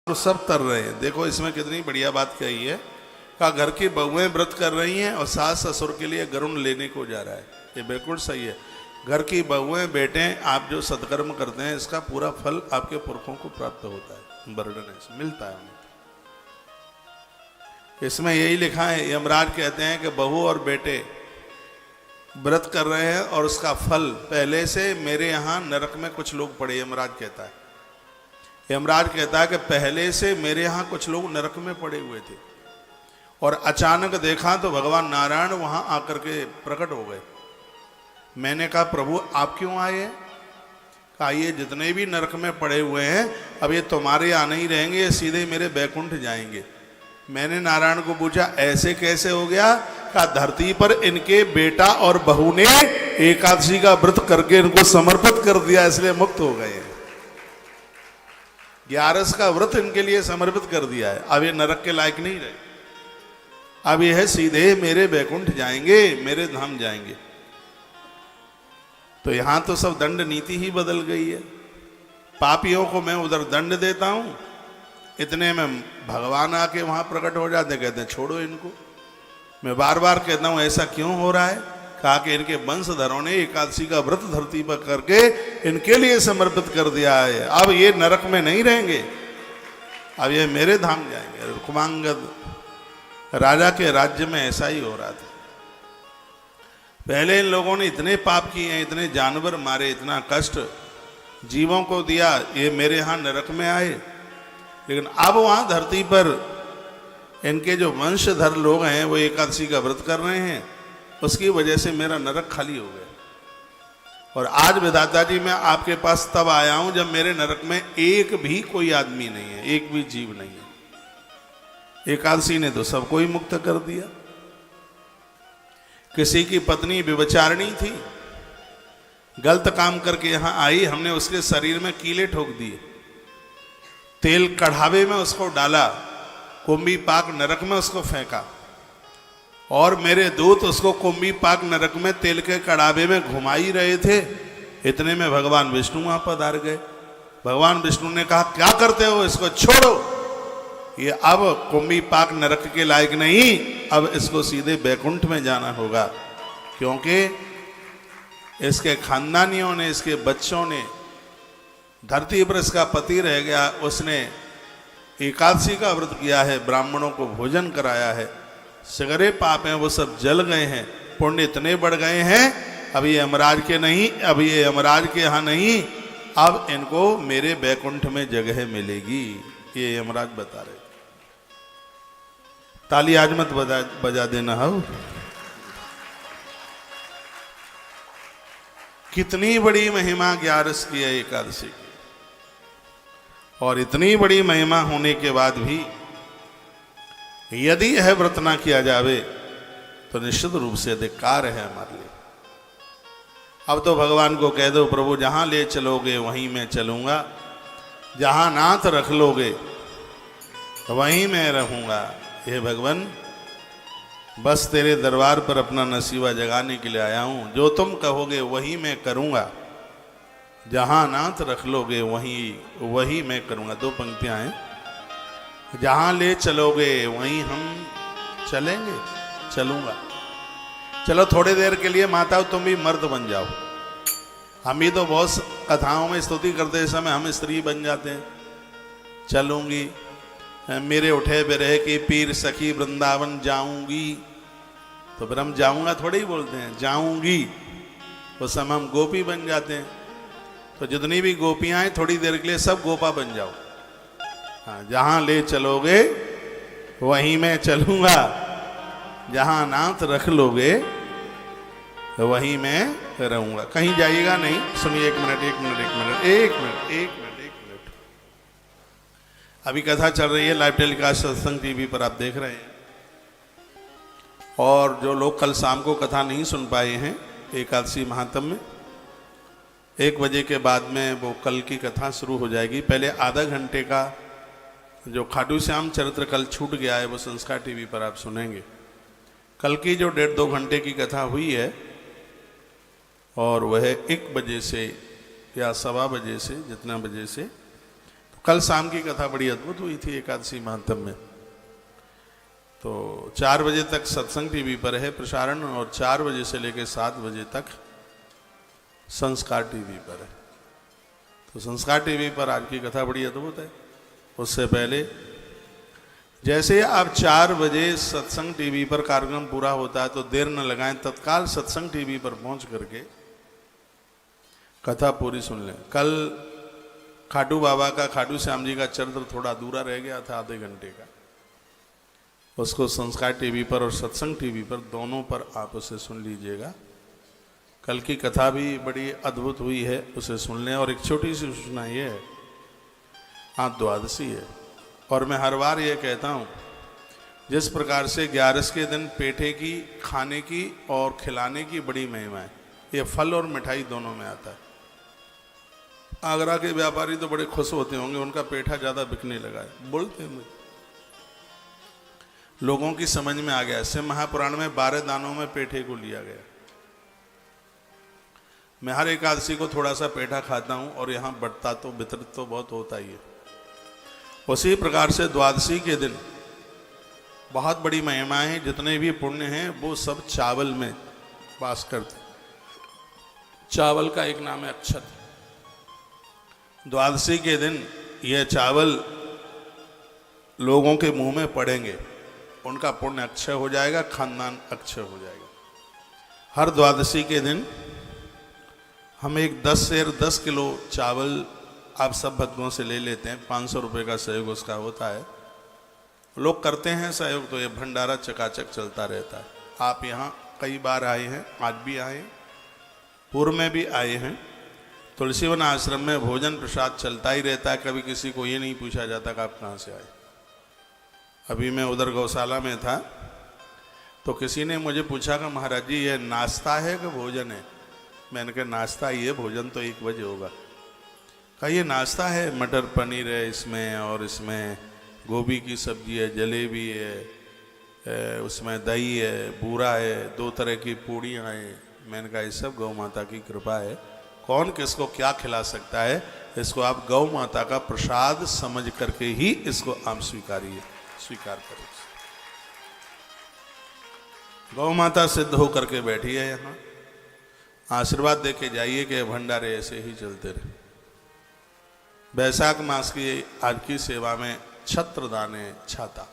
तो सब तर रहे हैं। देखो इसमें कितनी बढ़िया बात कही है। कहा घर की बहुएं व्रत कर रही हैं और सास ससुर के लिए गरुण लेने को जा रहा है। ये बिल्कुल सही है। घर की बहुएं बेटे आप जो सत्कर्म करते हैं इसका पूरा फल आपके पुरखों को प्राप्त होता है, बर्डन से मिलता है उन्हें। इसमें यही लिखा है, यमराज कहते हैं कि बहू और बेटे व्रत कर रहे हैं और उसका फल पहले से मेरे यहाँ नरक में कुछ लोग पड़े। यमराज कहता है, यमराज कहता है कि पहले से मेरे यहाँ कुछ लोग नरक में पड़े हुए थे और अचानक देखा तो भगवान नारायण वहां आकर के प्रकट हो गए। मैंने कहा प्रभु आप क्यों आए हैं? कहा ये जितने भी नरक में पड़े हुए हैं अब ये तुम्हारे यहाँ नहीं रहेंगे, ये सीधे मेरे बैकुंठ जाएंगे। मैंने नारायण को पूछा ऐसे कैसे हो गया? कहा धरती पर इनके बेटा और बहू ने एकादशी का व्रत करके इनको समर्पित कर दिया इसलिए मुक्त हो गए हैं। 11 का व्रत इनके लिए समर्पित कर दिया है। अब ये नरक के लायक नहीं रहे, अब यह सीधे मेरे बैकुंठ जाएंगे, मेरे धाम जाएंगे। तो यहां तो सब दंड नीति ही बदल गई है। पापियों को मैं उधर दंड देता हूं, इतने में भगवान आके वहां प्रकट हो जाते, कहते हैं छोड़ो इनको। मैं बार बार कहता हूं ऐसा क्यों हो रहा है? कहा कि इनके वंशधरों ने एकादशी का व्रत धरती पर करके इनके लिए समर्पित कर दिया है। अब ये नरक में नहीं रहेंगे, अब ये मेरे धाम जाएंगे। कुमांगद राजा के राज्य में ऐसा ही हो रहा था। पहले इन लोगों ने इतने पाप किए हैं, इतने जानवर मारे, इतना कष्ट जीवों को दिया, ये मेरे यहाँ नरक में आए। लेकिन अब वहाँ धरती पर इनके जो वंशधर लोग हैं वो एकादशी का व्रत कर रहे हैं, उसकी वजह से मेरा नरक खाली हो गया। और आज विधाता जी मैं आपके पास तब आया हूं जब मेरे नरक में एक भी कोई आदमी नहीं है, एक भी जीव नहीं है। एकादशी ने तो सबको ही मुक्त कर दिया। किसी की पत्नी व्यभिचारिणी थी, गलत काम करके यहां आई, हमने उसके शरीर में कीले ठोक दिए, तेल कढ़ावे में उसको डाला, कुंभी पाक नरक में उसको फेंका और मेरे दूत उसको कुंभी पाक नरक में तेल के कड़ावे में घुमा ही रहे थे। इतने में भगवान विष्णु वहां पधार गए। भगवान विष्णु ने कहा क्या करते हो, इसको छोड़ो, ये अब कुंभी पाक नरक के लायक नहीं, अब इसको सीधे बैकुंठ में जाना होगा। क्योंकि इसके खानदानियों ने, इसके बच्चों ने, धरती पर इसका पति रह गया, उसने एकादशी का व्रत किया है, ब्राह्मणों को भोजन कराया है, सगरे पाप हैं वो सब जल गए हैं, पुण्य इतने बढ़ गए हैं, अब ये यमराज के नहीं, अब ये यमराज के यहाँ नहीं, अब इनको मेरे बैकुंठ में जगह मिलेगी। ये यमराज बता रहे। ताली आज मत बजा देना। हो कितनी बड़ी महिमा 11 की है एकादशी की, और इतनी बड़ी महिमा होने के बाद भी यदि यह व्रत ना किया जावे तो निश्चित रूप से धिक्कार है हमारे लिए। अब तो भगवान को कह दो प्रभु जहां ले चलोगे वहीं मैं चलूंगा, जहां नाथ रख लोगे वहीं मैं रहूंगा। हे भगवान बस तेरे दरबार पर अपना नसीबा जगाने के लिए आया हूं, जो तुम कहोगे वही मैं करूंगा, जहां नाथ रख लोगे वही मैं करूंगा। 2 पंक्तियां हैं, जहां ले चलोगे वहीं हम चलेंगे, चलूंगा। चलो थोड़ी देर के लिए माताओं तुम भी मर्द बन जाओ। हम भी तो बहुत कथाओं में स्तुति करते समय हम स्त्री बन जाते हैं। चलूंगी मेरे उठे बिरह की पीर सखी वृंदावन जाऊंगी, तो फिर हम जाऊंगा थोड़ी ही बोलते हैं, जाऊंगी, उस समय हम गोपी बन जाते हैं। तो जितनी भी गोपियां हैं थोड़ी देर के लिए सब गोपा बन जाओ। हाँ, जहां ले चलोगे वहीं मैं चलूंगा, जहां नाथ रख लोगे वहीं मैं रहूंगा। कहीं जाइएगा नहीं। सुनिए एक मिनट। अभी कथा चल रही है, लाइव टेलीकास्ट सत्संग टीवी पर आप देख रहे हैं। और जो लोग कल शाम को कथा नहीं सुन पाए हैं एकादशी महात्म में, 1 बजे के बाद में वो कल की कथा शुरू हो जाएगी। पहले आधा घंटे का जो खाटू श्याम चरित्र कल छूट गया है वो संस्कार टीवी पर आप सुनेंगे। कल की जो 1.5-2 घंटे की कथा हुई है और वह 1 बजे से या 1:15 बजे से, जितना बजे से, कल शाम की कथा बड़ी अद्भुत हुई थी एकादशी महात्म में। तो 4 बजे तक सत्संग टीवी पर है प्रसारण और 4 बजे से लेकर 7 बजे तक संस्कार टीवी पर है। तो संस्कार टीवी पर आज की कथा बड़ी अद्भुत है। उससे पहले जैसे आप 4 बजे सत्संग टीवी पर कार्यक्रम पूरा होता है तो देर न लगाएं, तत्काल सत्संग टीवी पर पहुंच करके कथा पूरी सुन लें। कल खाटू बाबा का, खाटू श्याम जी का चरित्र थोड़ा अधूरा रह गया था आधे घंटे का, उसको संस्कार टीवी पर और सत्संग टीवी पर दोनों पर आप उसे सुन लीजिएगा। कल की कथा भी बड़ी अद्भुत हुई है, उसे सुन लें। और एक छोटी सी सूचना ये है, आज द्वादशी है और मैं हर बार ये कहता हूँ, जिस प्रकार से 11 के दिन पेठे की, खाने की और खिलाने की बड़ी महिमा है, ये फल और मिठाई दोनों में आता है। आगरा के व्यापारी तो बड़े खुश होते होंगे, उनका पेठा ज़्यादा बिकने लगा है। बोलते हैं मुझे, लोगों की समझ में आ गया। ऐसे महापुराण में 12 दानों में पेठे को लिया गया। मैं हर एकादशी को थोड़ा सा पेठा खाता हूँ और यहाँ बंटता तो वितरित तो बहुत होता ही है। उसी प्रकार से द्वादशी के दिन बहुत बड़ी महिमा है। जितने भी पुण्य हैं वो सब चावल में वास करते। चावल का एक नाम है अक्षत। द्वादशी के दिन यह चावल लोगों के मुंह में पड़ेंगे, उनका पुण्य अक्षय हो जाएगा, खानदान अक्षय हो जाएगा। हर द्वादशी के दिन हम एक 10 सेर 10 किलो चावल आप सब भक्तों से ले लेते हैं। 500 रुपये का सहयोग उसका होता है। लोग करते हैं सहयोग, तो ये भंडारा चकाचक चलता रहता है। आप यहाँ कई बार आए हैं, आज भी आए हैं, पूर्व में भी आए हैं। तुलसीवन आश्रम में भोजन प्रसाद चलता ही रहता है। कभी किसी को ये नहीं पूछा जाता कि आप कहाँ से आए। अभी मैं उधर गौशाला में था तो किसी ने मुझे पूछा कि महाराज जी ये नाश्ता है कि भोजन है। मैंने कहा नाश्ता ही है, भोजन तो 1 बजे होगा। कहा ये नाश्ता है, मटर पनीर है इसमें, और इसमें गोभी की सब्जी है, जलेबी है, उसमें दही है, बूरा है, 2 तरह की पूड़ियाँ हैं। मैंने कहा ये सब गौ माता की कृपा है, कौन किसको क्या खिला सकता है। इसको आप गौ माता का प्रसाद समझ करके ही इसको आप स्वीकार करें। गौ माता सिद्ध होकर के बैठी है यहाँ, आशीर्वाद दे के जाइए कि भंडारे ऐसे ही चलते रहे। बैसाख मास की आज की सेवा में छत्रदान है, छाता,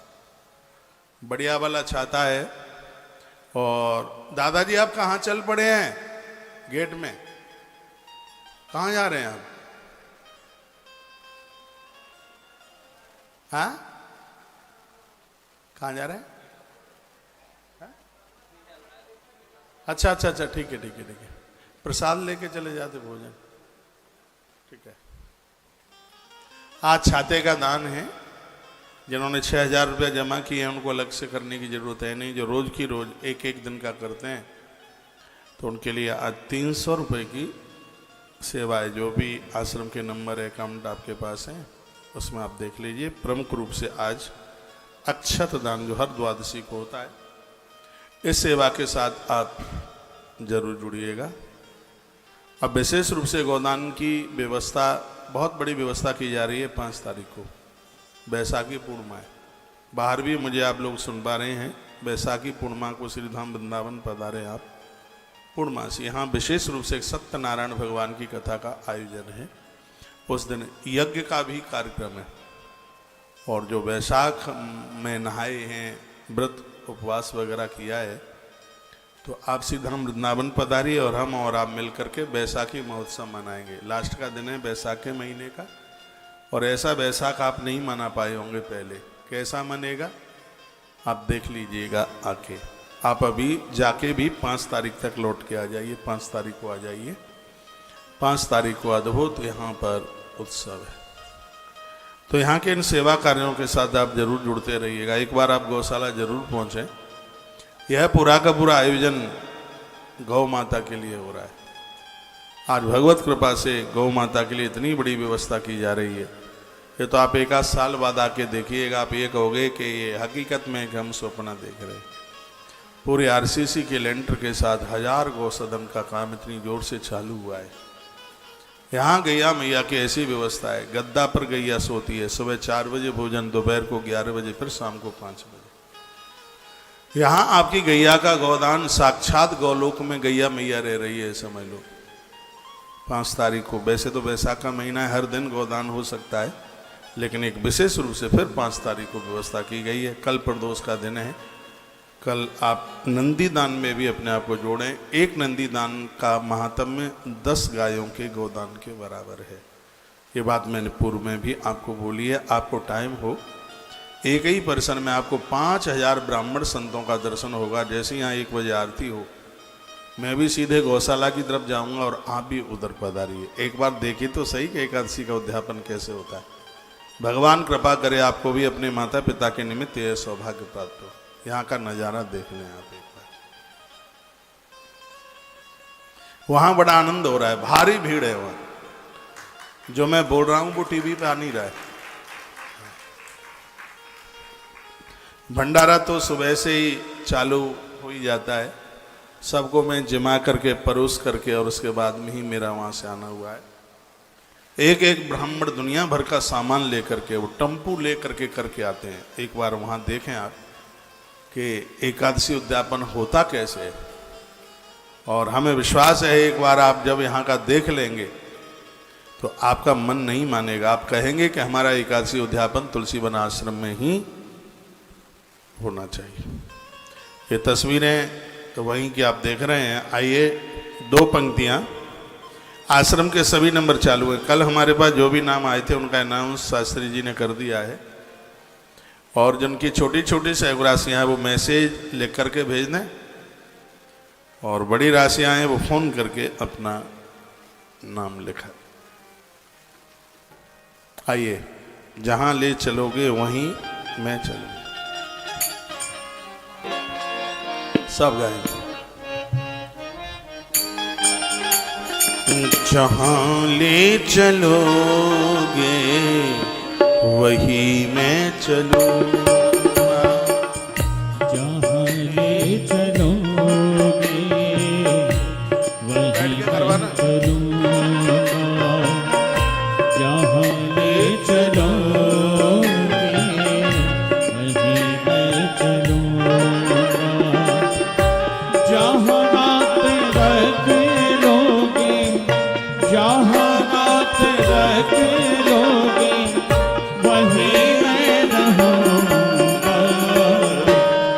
बढ़िया वाला छाता है। और दादाजी आप कहाँ चल पड़े हैं? गेट में। कहाँ जा रहे हैं आप? हाँ, कहाँ जा रहे हैं? हाँ? अच्छा, ठीक है। प्रसाद लेके चले जाते भोजन, ठीक है। आज छाते का दान है। जिन्होंने 6000 रुपया जमा किए हैं उनको अलग से करने की जरूरत है नहीं। जो रोज की रोज एक दिन का करते हैं तो उनके लिए आज 300 रुपये की सेवा है। जो भी आश्रम के नंबर है, अकाउंट आपके पास है, उसमें आप देख लीजिए। प्रमुख रूप से आज अक्षत दान जो हर द्वादशी को होता है, इस सेवा के साथ आप जरूर जुड़िएगा। अब विशेष रूप से गोदान की व्यवस्था, बहुत बड़ी व्यवस्था की जा रही है। 5 तारीख को बैसाखी पूर्णिमा है। बाहर भी मुझे आप लोग सुन पा रहे हैं, बैसाखी पूर्णिमा को श्रीधाम वृंदावन पधारे आप पूर्णमासी। यहाँ विशेष रूप से सत्यनारायण भगवान की कथा का आयोजन है। उस दिन यज्ञ का भी कार्यक्रम है। और जो वैशाख में नहाए हैं, व्रत उपवास वगैरह किया है, तो आप श्रीधाम वृंदावन पधारिए और हम और आप मिल करके बैसाखी महोत्सव मनाएंगे। लास्ट का दिन है बैसाख के महीने का। और ऐसा बैसाख आप नहीं मना पाए होंगे पहले। कैसा मनेगा आप देख लीजिएगा आके। आप अभी जाके भी 5 तारीख तक लौट के आ जाइए। 5 तारीख को आ जाइए। 5 तारीख को अद्भुत यहाँ पर उत्सव है। तो यहाँ के इन सेवा कार्यों के साथ आप जरूर जुड़ते रहिएगा। एक बार आप गौशाला जरूर पहुँचें। यह पूरा का पूरा आयोजन गौ माता के लिए हो रहा है। आज भगवत कृपा से गौ माता के लिए इतनी बड़ी व्यवस्था की जा रही है। ये तो आप 1 आध साल बाद आके देखिएगा, आप ये कहोगे कि ये हकीकत में कि हम सपना देख रहे हैं। पूरे आरसीसी के लेंटर के साथ 1000 गौसदन का काम इतनी जोर से चालू हुआ है। यहाँ गैया मैया की ऐसी व्यवस्था है, गद्दा पर गैया सोती है, सुबह 4 बजे भोजन, दोपहर को 11 बजे, फिर शाम को 5 बजे। यहाँ आपकी गैया का गोदान साक्षात गौलोक में गैया मैया रह रही है, समझ लो। 5 तारीख को, वैसे तो वैसाख का महीना है, हर दिन गोदान हो सकता है, लेकिन एक विशेष रूप से फिर 5 तारीख को व्यवस्था की गई है। कल प्रदोष का दिन है, कल आप नंदी दान में भी अपने आप को जोड़ें। एक नंदी दान का महात्म्य 10 गायों के गोदान के बराबर है। ये बात मैंने पूर्व में भी आपको बोली है। आपको टाइम हो, एक ही परिसर में आपको 5000 ब्राह्मण संतों का दर्शन होगा। जैसे यहाँ 1 बजे आरती हो, मैं भी सीधे गौशाला की तरफ जाऊंगा और आप भी उधर पधारिए। एक बार देखिए तो सही कि एकादशी का उद्यापन कैसे होता है। भगवान कृपा करे आपको भी अपने माता पिता के निमित्त यह सौभाग्य प्राप्त हो। यहाँ का नज़ारा देख लें आप एक बार, वहाँ बड़ा आनंद हो रहा है, भारी भीड़ है वहाँ। जो मैं बोल रहा हूँ वो टीवी पे आ नहीं रहा है। भंडारा तो सुबह से ही चालू हो ही जाता है, सबको मैं जमा करके परोस करके और उसके बाद में ही मेरा वहाँ से आना हुआ है। एक एक ब्राह्मण दुनिया भर का सामान लेकर के, वो टम्पू लेकर के करके आते हैं। एक बार वहाँ देखें आप कि एकादशी उद्यापन होता कैसे है, और हमें विश्वास है एक बार आप जब यहाँ का देख लेंगे तो आपका मन नहीं मानेगा। आप कहेंगे कि हमारा एकादशी उद्यापन तुलसी वन आश्रम में ही होना चाहिए। ये तस्वीरें तो वहीं की आप देख रहे हैं। आइए, 2 पंक्तियाँ, आश्रम के सभी नंबर चालू है। कल हमारे पास जो भी नाम आए थे उनका अनाउंस शास्त्री जी ने कर दिया है, और जिनकी छोटी छोटी सैग राशियाँ हैं वो मैसेज लिख करके भेज दें, और बड़ी राशियाँ हैं वो फ़ोन करके अपना नाम लिखा। आइए, जहाँ ले चलोगे वहीं मैं चलूँ। सब गाएंगे। जहाँ ले चलोगे वही मैं चलूँगा, जहाँ ले चलोगे वही मैं चलूँगा, जहाँ ले चलोगे वही मैं चलूँगा, जहाँ हाथ रख लोगे, जहाँ हाथ रख लोगे वही मैं रहूँगा,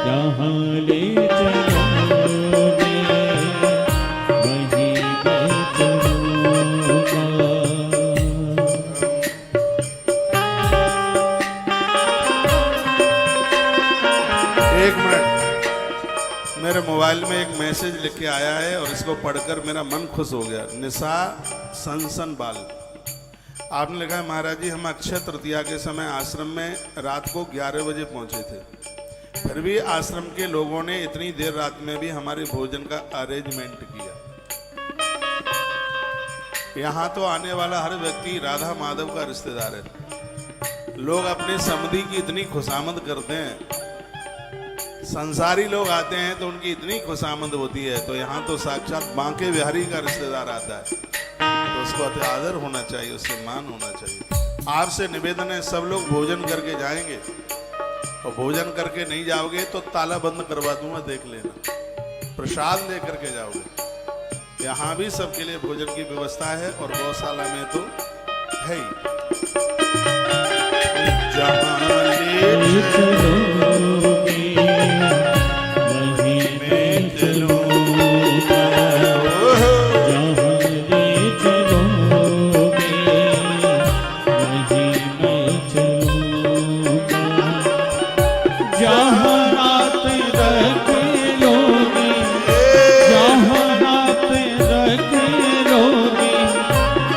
जहाँ ले चलोगे वही मैं चलूँगा। एक मिनट, मेरे मोबाइल में एक मैसेज लिख के आया है और इसको पढ़कर मेरा मन खुश हो गया। निशा सनसन बाल, आपने लिखा है, महाराज जी हम अक्षय तृतीया के समय आश्रम में रात को 11 बजे पहुंचे थे, फिर भी आश्रम के लोगों ने इतनी देर रात में भी हमारे भोजन का अरेंजमेंट किया। यहाँ तो आने वाला हर व्यक्ति राधा माधव का रिश्तेदार है। लोग अपने समधी की इतनी खुशामद करते हैं, संसारी लोग आते हैं तो उनकी इतनी खुशामद होती है, तो यहाँ तो साक्षात बांके बिहारी का रिश्तेदार आता है, तो उसको अति आदर होना चाहिए, उससे मान होना चाहिए। आपसे निवेदन है, सब लोग भोजन करके जाएंगे, और भोजन करके नहीं जाओगे तो ताला बंद करवा दूंगा, देख लेना। प्रसाद ले करके जाओगे। यहाँ भी सबके लिए भोजन की व्यवस्था है, और गौशाला में तो है ही। जहाँ ले चलोगे वही मैं चलूँगा, जहाँ ले चलोगे वही मैं चलूँगा, जहाँ हाथ रख लोगे, जहाँ हाथ रख लोगे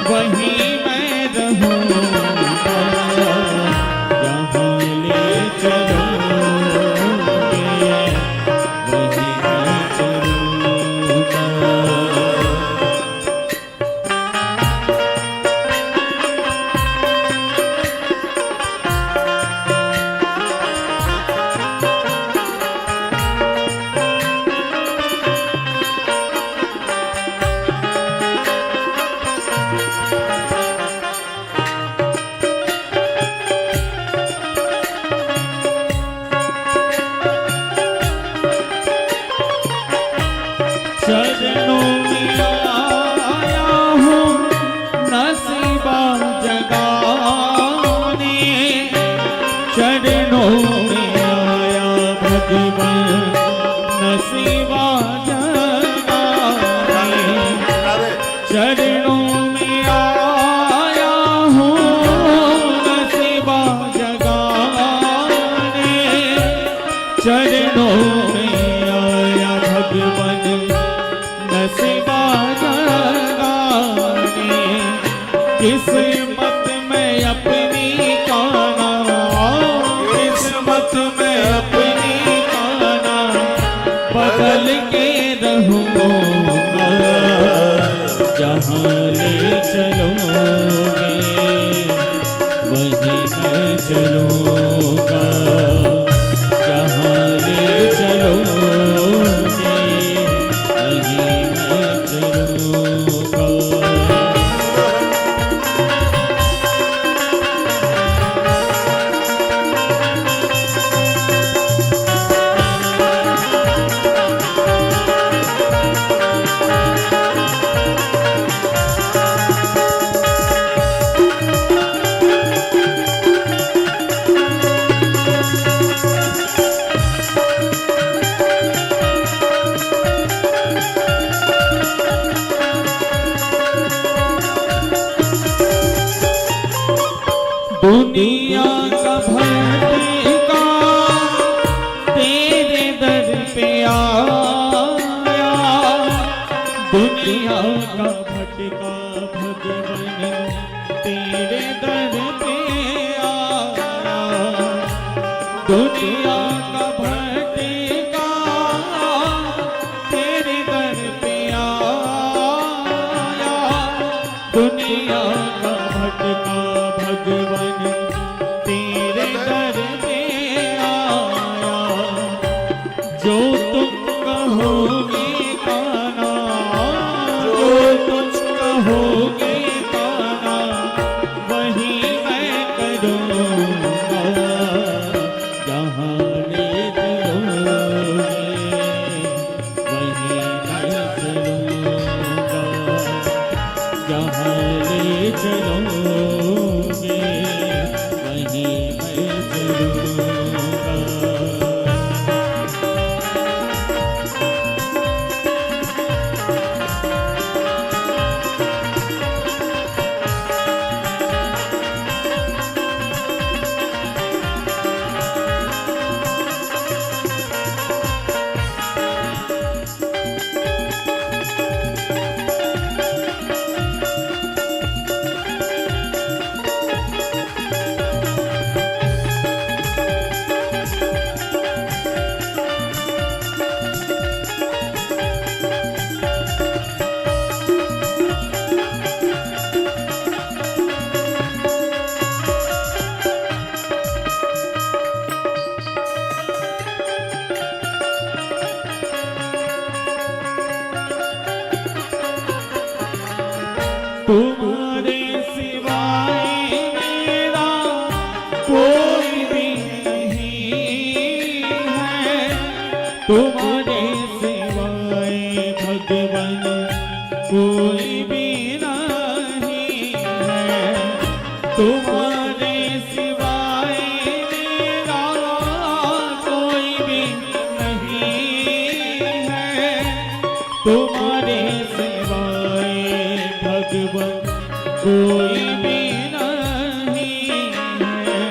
वही मैं रहूँगा, जहाँ ले चलोगे चरणों में आया भगवान नसीबा जगाने चरणों में आया हूँ नसीबा जगाने चरणों में आया भगवान नसीबा जगाने किस्मत में अपनी काना किस्मत में अपनी काना बदल के रहूँगा जहाँ ले चलोगे वहीं मैं चलूँगा जहाँ ले चलोगे वहीं मैं चलूँगा दुनिया का भटका तेरे दर पे आया दुनिया का भटका भगवान तेरे दर पे आया दुनिया का भटका तेरे दर पे आया दुनिया का भटका भगवान तेरे दर पे आया जो तुम कहोगे काना जो तुम कहोगे काना वही मैं करूँगा जहाँ ले चलोगे वही मैं चलूँगा जहाँ ले चलोगे वहीं मैं चलूँगा तुम्हारे सिवाय मेरा कोई भी नहीं है तुम्हारे सिवाय भगवान कोई भी नहीं है तुम्हारे सिवाय मेरा कोई भी नहीं है तुम्हारे सिवाय भगवान कोई भी नहीं है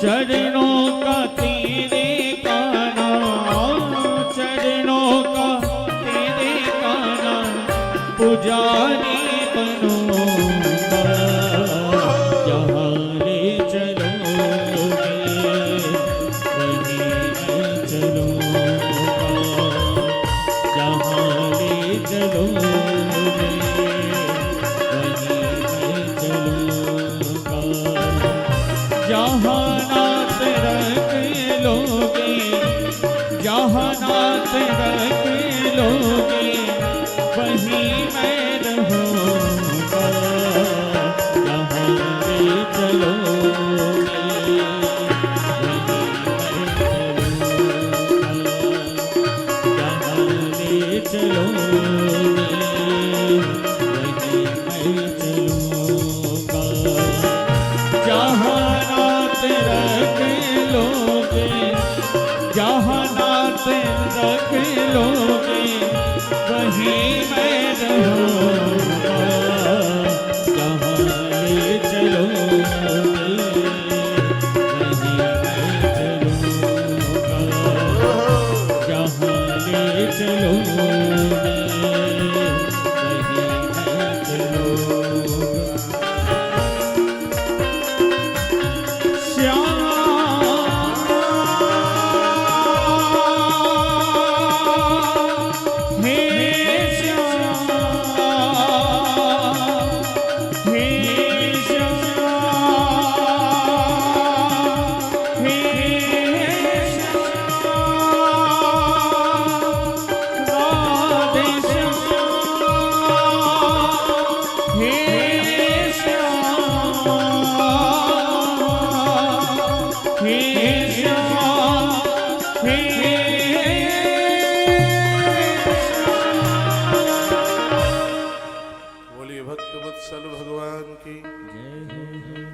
चरणों का तेरे काना चरणों का तेरे काना पुजारी बनूंगा जहाँ ले चलोगे वहीं मैं चलूँगा जहाँ ले चलोगे वहीं मैं चलूँगा जहाँ नाथ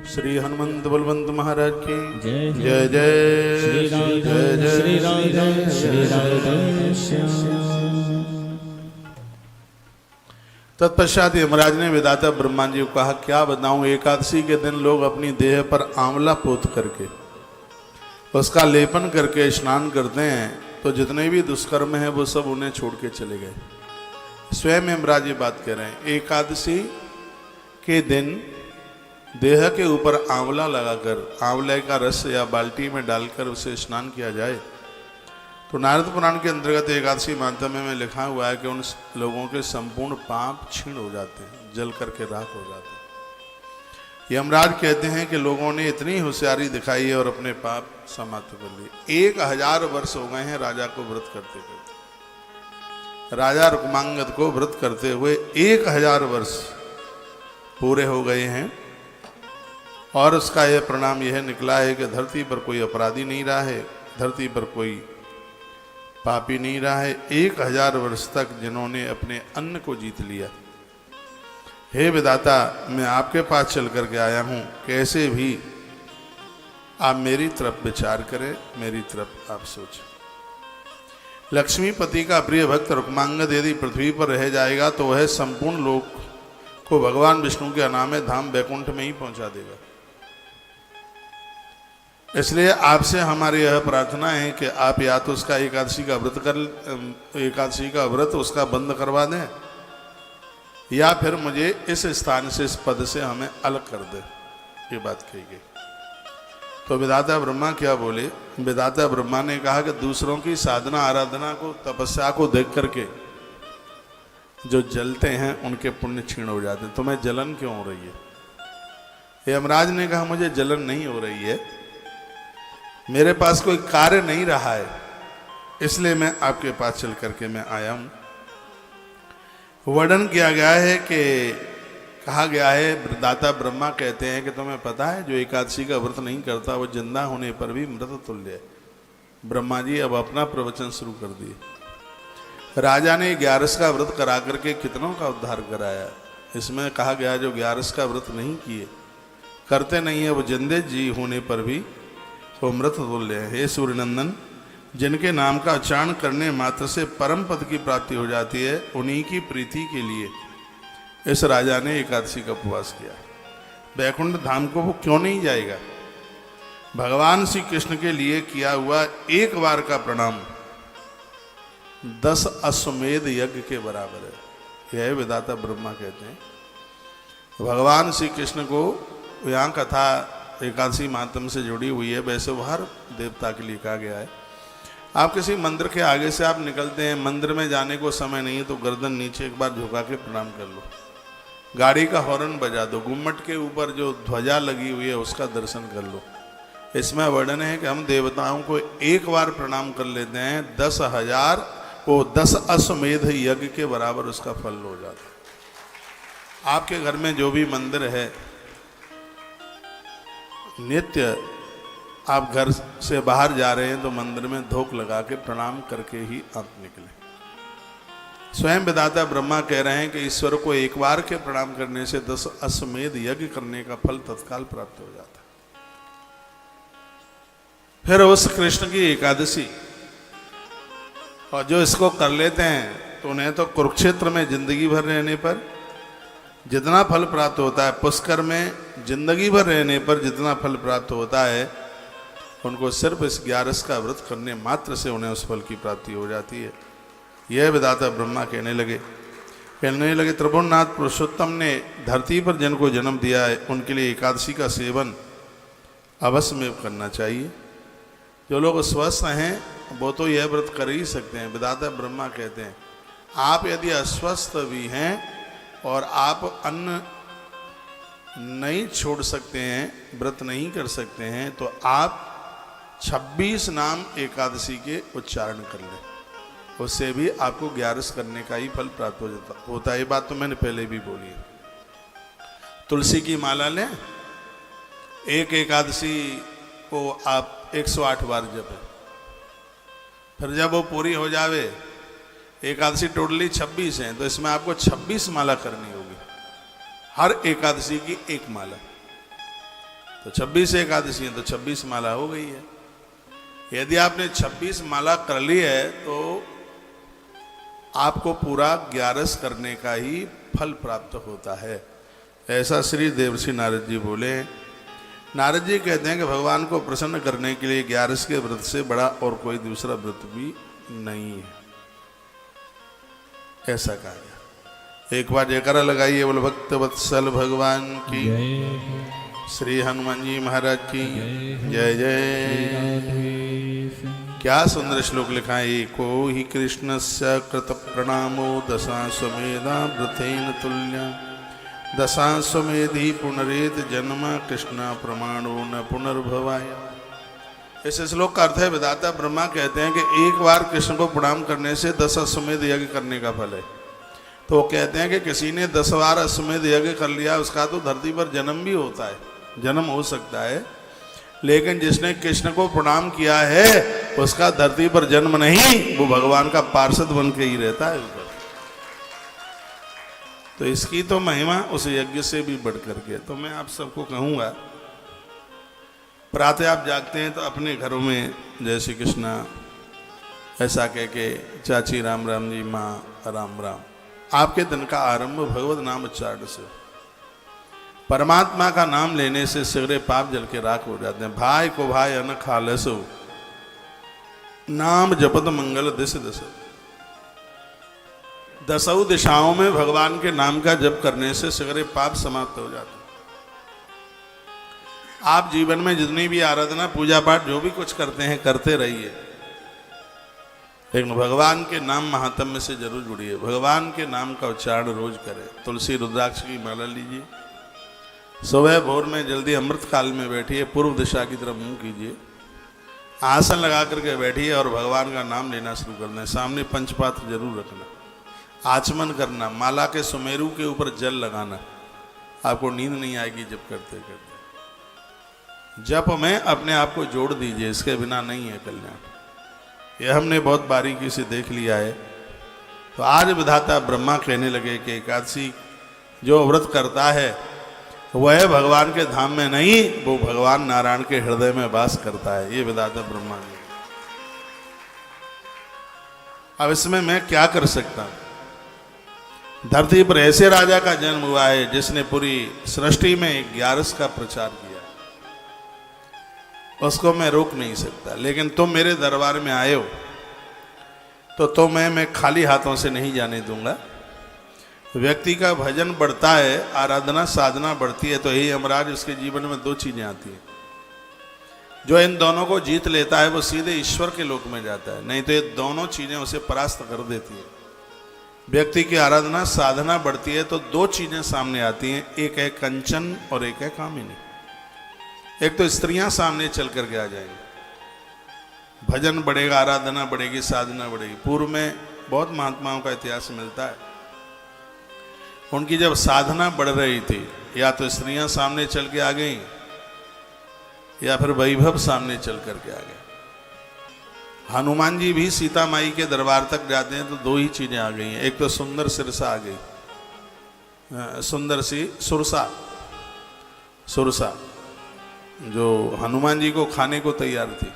श्री हनुमंत बलवंत महाराज की जय जय जय श्री राधे श्री राधे श्री राधे श्याम। तत्पश्चात यमराज ने विधाता ब्रह्मा जी को कहा, क्या बताऊं, एकादशी के दिन लोग अपनी देह पर आंवला पोत करके उसका लेपन करके स्नान करते हैं, तो जितने भी दुष्कर्म हैं वो सब उन्हें छोड़ के चले गए। स्वयं यमराज ये बात कह रहे हैं, एकादशी के दिन देह के ऊपर आंवला लगाकर, आंवले का रस या बाल्टी में डालकर उसे स्नान किया जाए, तो नारद पुराण के अंतर्गत एकादशी महात्म्य में लिखा हुआ है कि उन लोगों के संपूर्ण पाप क्षीण हो जाते हैं, जल करके राख हो जाते हैं। यमराज कहते हैं कि लोगों ने इतनी होशियारी दिखाई है और अपने पाप समाप्त कर लिए। 1000 वर्ष हो गए हैं राजा को व्रत करते करते, राजा रुक्मांगद को व्रत करते हुए 1000 वर्ष पूरे हो गए हैं, और उसका यह परिणाम यह निकला है कि धरती पर कोई अपराधी नहीं रहा है, धरती पर कोई पापी नहीं रहा है। 1000 वर्ष तक जिन्होंने अपने अन्न को जीत लिया। हे विधाता, मैं आपके पास चल करके आया हूँ, कैसे भी आप मेरी तरफ विचार करें, मेरी तरफ आप सोचें। लक्ष्मीपति का प्रिय भक्त रुक्मांगद यदि पृथ्वी पर रह जाएगा तो वह संपूर्ण लोक को भगवान विष्णु के अनामे धाम वैकुंठ में ही पहुंचा देगा। इसलिए आपसे हमारी यह प्रार्थना है कि आप या तो उसका एकादशी का व्रत उसका बंद करवा दें, या फिर मुझे इस स्थान से, इस पद से हमें अलग कर दे। ये बात कही गई। तो विधाता ब्रह्मा क्या बोले? विधाता ब्रह्मा ने कहा कि दूसरों की साधना आराधना को, तपस्या को देख करके जो जलते हैं उनके पुण्य क्षीण हो जाते हैं। तुम्हें जलन क्यों हो रही है? यमराज ने कहा, मुझे जलन नहीं हो रही है, मेरे पास कोई कार्य नहीं रहा है, इसलिए मैं आपके पास चल करके मैं आया हूं। वर्णन किया गया है कि कहा गया है, दाता ब्रह्मा कहते हैं कि तुम्हें पता है जो एकादशी का व्रत नहीं करता वो जिंदा होने पर भी मृत तुल्य है। ब्रह्मा जी अब अपना प्रवचन शुरू कर दिए। राजा ने 11 का व्रत करा करके कितनों का उद्धार कराया। इसमें कहा गया जो 11 का व्रत नहीं किए, करते नहीं है, वो जिंदे जी होने पर भी वो मृत तुल्य है। हे सूर्यनंदन, जिनके नाम का उच्चारण करने मात्र से परम पद की प्राप्ति हो जाती है, उन्हीं की प्रीति के लिए इस राजा ने एकादशी का उपवास किया। वैकुंठ धाम को वो क्यों नहीं जाएगा? भगवान श्री कृष्ण के लिए किया हुआ एक बार का प्रणाम 10 अश्वमेध यज्ञ के बराबर है। यह विधाता ब्रह्मा कहते हैं। भगवान श्री कृष्ण को यहाँ कथा एकादशी महात्म्य से जुड़ी हुई है, वैसे वो हर देवता के लिए कहा गया है। आप किसी मंदिर के आगे से आप निकलते हैं, मंदिर में जाने को समय नहीं है तो गर्दन नीचे एक बार झुका के प्रणाम कर लो, गाड़ी का हॉर्न बजा दो, गुम्मट के ऊपर जो ध्वजा लगी हुई है उसका दर्शन कर लो। इसमें वर्णन है कि हम देवताओं को एक बार प्रणाम कर लेते हैं, 10,000 वो 10 अश्वमेध यज्ञ के बराबर उसका फल हो जाता है। आपके घर में जो भी मंदिर है, नित्य आप घर से बाहर जा रहे हैं तो मंदिर में धोख लगा के प्रणाम करके ही आप निकले। स्वयं विधाता ब्रह्मा कह रहे हैं कि ईश्वर को एक बार के प्रणाम करने से 10 अश्वमेध यज्ञ करने का फल तत्काल प्राप्त हो जाता है। फिर उस कृष्ण की एकादशी, और जो इसको कर लेते हैं तो उन्हें तो कुरुक्षेत्र में जिंदगी भर रहने पर जितना फल प्राप्त होता है, पुष्कर में जिंदगी भर रहने पर जितना फल प्राप्त होता है, उनको सिर्फ इस 11 का व्रत करने मात्र से उन्हें उस फल की प्राप्ति हो जाती है। यह विधाता ब्रह्मा कहने लगे त्रिभुवननाथ पुरुषोत्तम ने धरती पर जिन को जन्म दिया है उनके लिए एकादशी का सेवन अवश्य में करना चाहिए। जो लोग स्वस्थ हैं वो तो यह व्रत कर ही सकते हैं। विधाता ब्रह्मा कहते हैं आप यदि अस्वस्थ भी हैं और आप अन्न नहीं छोड़ सकते हैं, व्रत नहीं कर सकते हैं, तो आप 26 नाम एकादशी के उच्चारण कर लें, उससे भी आपको 11 करने का ही फल प्राप्त होता है। ये बात तो मैंने पहले भी बोली है। तुलसी की माला लें, एक एकादशी को आप 108 बार जपें, फिर जब वो पूरी हो जावे, एकादशी टोटली 26 है, तो इसमें आपको 26 माला करनी होगी, हर एकादशी की एक माला। तो 26 एकादशी है तो 26 माला हो गई है। यदि आपने 26 माला कर ली है तो आपको पूरा 11 करने का ही फल प्राप्त होता है। ऐसा श्री देवर्षि नारद जी बोले। नारद जी कहते हैं कि भगवान को प्रसन्न करने के लिए 11 के व्रत से बड़ा और कोई दूसरा व्रत भी नहीं है, ऐसा कहा गया। एक बार जयकारा लगाइए, बोल भक्त वत्सल भगवान की, श्री हनुमान जी महाराज की जय जय। क्या सुंदर श्लोक लिखा है। एको ही कृष्णस्य कृत प्रणामो दशाश्वमेधा व्रतेन तुल्य, दशाश्वमेधि पुनरेत जन्म कृष्ण प्रमाणो न पुनर्भवाय। इस श्लोक का अर्थ है, विधाता ब्रह्मा कहते हैं कि एक बार कृष्ण को प्रणाम करने से 10 अश्वमेध यज्ञ करने का फल है। तो वो कहते हैं कि किसी ने 10 बार अश्वमेध यज्ञ कर लिया, उसका तो धरती पर जन्म भी होता है, जन्म हो सकता है, लेकिन जिसने कृष्ण को प्रणाम किया है उसका धरती पर जन्म नहीं, वो भगवान का पार्षद बन के ही रहता है ऊपर। तो इसकी तो महिमा उस यज्ञ से भी बढ़ करके। तो मैं आप सबको कहूँगा, प्रातः आप जागते हैं तो अपने घरों में जय श्री कृष्णा ऐसा कह के, चाची राम राम जी, माँ राम राम, आपके दिन का आरंभ भगवत नाम उच्चारण से, परमात्मा का नाम लेने से सगरे पाप जल के राख हो जाते हैं। भाई को भाई अन खालसो, नाम जपत मंगल दिश दस। 10 दिशाओं में भगवान के नाम का जप करने से सगरे पाप समाप्त हो जाते हैं। आप जीवन में जितनी भी आराधना पूजा पाठ जो भी कुछ करते हैं करते रहिए, लेकिन भगवान के नाम महात्म्य से जरूर जुड़िए। भगवान के नाम का उच्चारण रोज करें। तुलसी रुद्राक्ष की माला लीजिए, सुबह भोर में जल्दी अमृत काल में बैठिए, पूर्व दिशा की तरफ मुंह कीजिए, आसन लगा करके बैठिए और भगवान का नाम लेना शुरू कर दें। सामने पंचपात्र जरूर रखना, आचमन करना, माला के सुमेरु के ऊपर जल लगाना, आपको नींद नहीं आएगी जब करते करते। जप में अपने आप को जोड़ दीजिए, इसके बिना नहीं है कल्याण। यह हमने बहुत बारीकी से देख लिया है। तो आज विधाता ब्रह्मा कहने लगे कि एकादशी जो व्रत करता है वह भगवान के धाम में नहीं, वो भगवान नारायण के हृदय में वास करता है। ये विधाता ब्रह्मा ने। अब इसमें मैं क्या कर सकता हूं। धरती पर ऐसे राजा का जन्म हुआ है जिसने पूरी सृष्टि में 11 का प्रचार किया, उसको मैं रोक नहीं सकता। लेकिन तुम मेरे दरबार में आए हो तो तुम्हें मैं खाली हाथों से नहीं जाने दूंगा। व्यक्ति का भजन बढ़ता है, आराधना साधना बढ़ती है, तो यही यमराज उसके जीवन में 2 चीजें आती हैं। जो इन दोनों को जीत लेता है वो सीधे ईश्वर के लोक में जाता है, नहीं तो ये दोनों चीजें उसे परास्त कर देती है। व्यक्ति की आराधना साधना बढ़ती है तो 2 चीजें सामने आती हैं, एक है कंचन और एक है कामिनी। एक तो स्त्रियां सामने चल करके आ जाएंगी, भजन बढ़ेगा, आराधना बढ़ेगी, साधना बढ़ेगी। पूर्व में बहुत महात्माओं का इतिहास मिलता है, उनकी जब साधना बढ़ रही थी, या तो स्त्रियां सामने चल के आ गई या फिर वैभव सामने चल करके आ गए। हनुमान जी भी सीता माई के दरबार तक जाते हैं तो 2 ही चीजें आ गई हैं। एक तो सुंदर सिरसा आ गई, सुंदर सी सुरसा, सुरसा जो हनुमान जी को खाने को तैयार थी।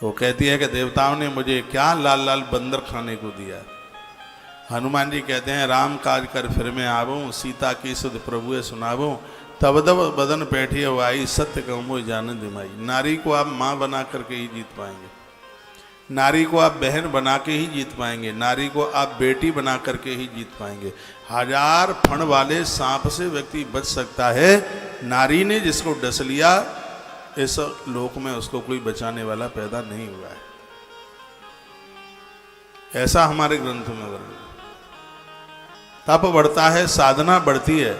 वो कहती है कि देवताओं ने मुझे क्या लाल लाल बंदर खाने को दिया। हनुमान जी कहते हैं राम काज कर फिर मैं आवूं, सीता की सुध प्रभुए सुनावूं, तब तब बदन पैठी आई, सत्य कहूँ जान दिमाई। नारी को आप माँ बना करके ही जीत पाएंगे, नारी को आप बहन बना के ही जीत पाएंगे, नारी को आप बेटी बना करके ही जीत पाएंगे। 1000 फण वाले सांप से व्यक्ति बच सकता है, नारी ने जिसको डस लिया इस लोक में उसको कोई बचाने वाला पैदा नहीं हुआ है। ऐसा हमारे ग्रंथों में वर्णन। तप बढ़ता है, साधना बढ़ती है,